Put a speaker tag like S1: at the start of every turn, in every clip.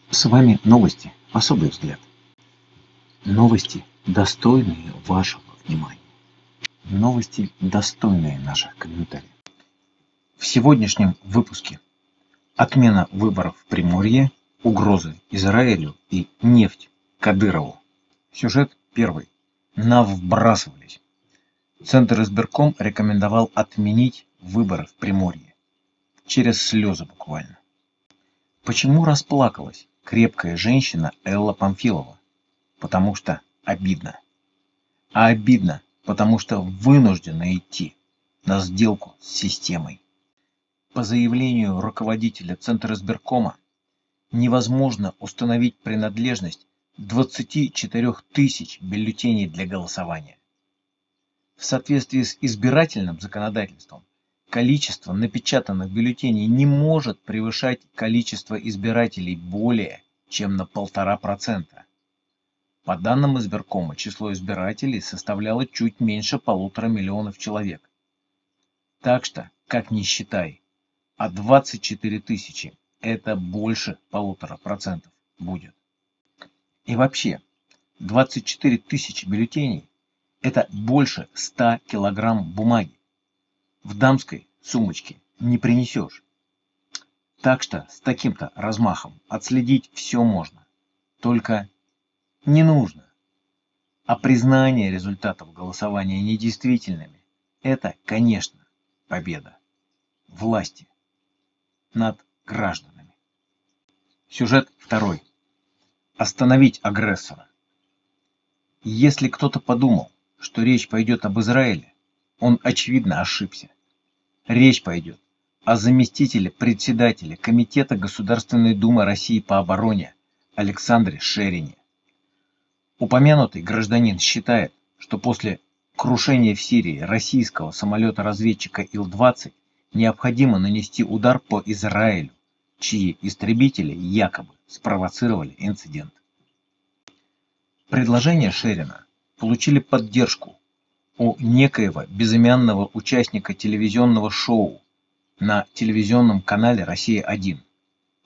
S1: С вами новости. Особый взгляд. Новости, достойные вашего внимания. Новости, достойные наших комментариев. В сегодняшнем выпуске отмена выборов в Приморье, угрозы Израилю и нефть Кадырову. Сюжет первый. Навбрасывались. Центр избирком рекомендовал отменить выборы в Приморье. Через слезы буквально. Почему расплакалась крепкая женщина Элла Памфилова? Потому что обидно. А обидно, потому что вынуждена идти на сделку с системой. По заявлению руководителя Центризбиркома невозможно установить принадлежность 24 тысяч бюллетеней для голосования. В соответствии с избирательным законодательством количество напечатанных бюллетеней не может превышать количество избирателей более чем на 1,5%. По данным избиркома, число избирателей составляло чуть меньше 1,5 миллиона человек. Так что, как ни считай, а 24 тысячи – это больше 1,5% будет. И вообще, 24 тысячи бюллетеней – это больше 100 килограмм бумаги. В дамской сумочке не принесешь. Так что с таким-то размахом отследить все можно. Только не нужно. А признание результатов голосования недействительными – это, конечно, победа власти над гражданами. Сюжет второй. Остановить агрессора. Если кто-то подумал, что речь пойдет об Израиле, он очевидно ошибся. Речь пойдет о заместителе председателя Комитета Государственной Думы России по обороне Александре Шерине. Упомянутый гражданин считает, что после крушения в Сирии российского самолета-разведчика Ил-20 необходимо нанести удар по Израилю, чьи истребители якобы спровоцировали инцидент. Предложения Шерина получили поддержку у некоего безымянного участника телевизионного шоу на телевизионном канале «Россия-1»,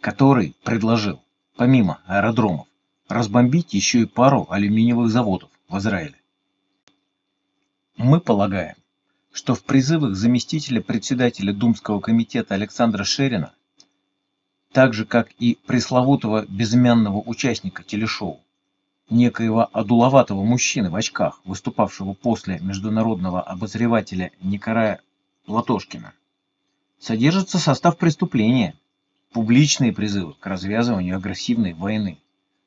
S1: который предложил, помимо аэродромов, разбомбить еще и пару алюминиевых заводов в Израиле. Мы полагаем, что в призывах заместителя председателя Думского комитета Александра Шерина, так же как и пресловутого безымянного участника телешоу, некоего одуловатого мужчины в очках, выступавшего после международного обозревателя Николая Платошкина, содержится состав преступления, публичные призывы к развязыванию агрессивной войны,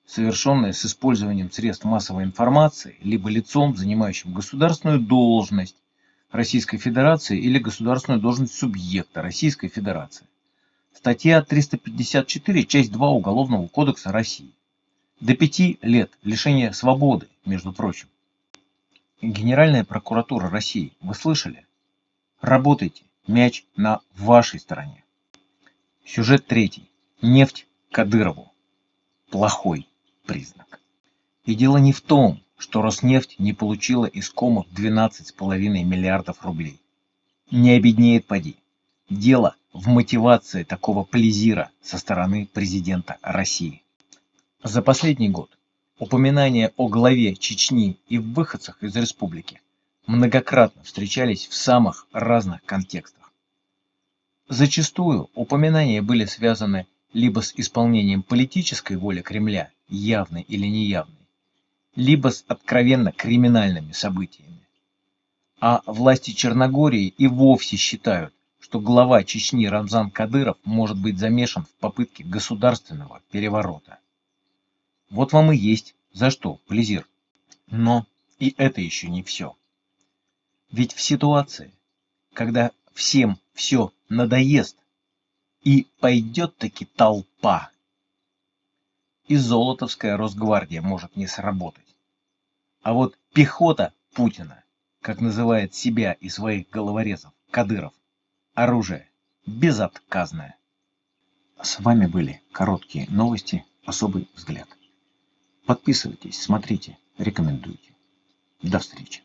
S1: совершенные с использованием средств массовой информации либо лицом, занимающим государственную должность Российской Федерации или государственную должность субъекта Российской Федерации. Статья 354, часть 2 Уголовного кодекса России. До 5 лет лишения свободы, между прочим. Генеральная прокуратура России, вы слышали? Работайте, мяч на вашей стороне. Сюжет третий. Нефть Кадырову. Плохой признак. И дело не в том, что Роснефть не получила искомых 12,5 миллиардов рублей. Не обеднеет поди. Дело в мотивации такого плезира со стороны президента России. За последний год упоминания о главе Чечни и выходцах из республики многократно встречались в самых разных контекстах. Зачастую упоминания были связаны либо с исполнением политической воли Кремля, явной или неявной, либо с откровенно криминальными событиями. А власти Черногории и вовсе считают, что глава Чечни Рамзан Кадыров может быть замешан в попытке государственного переворота. Вот вам и есть за что плезир. Но и это еще не все. Ведь в ситуации, когда всем все надоест и пойдет-таки толпа, и Золотовская Росгвардия может не сработать. А вот пехота Путина, как называет себя и своих головорезов Кадыров, оружие безотказное. С вами были короткие новости, особый взгляд. Подписывайтесь, смотрите, рекомендуйте. До встречи.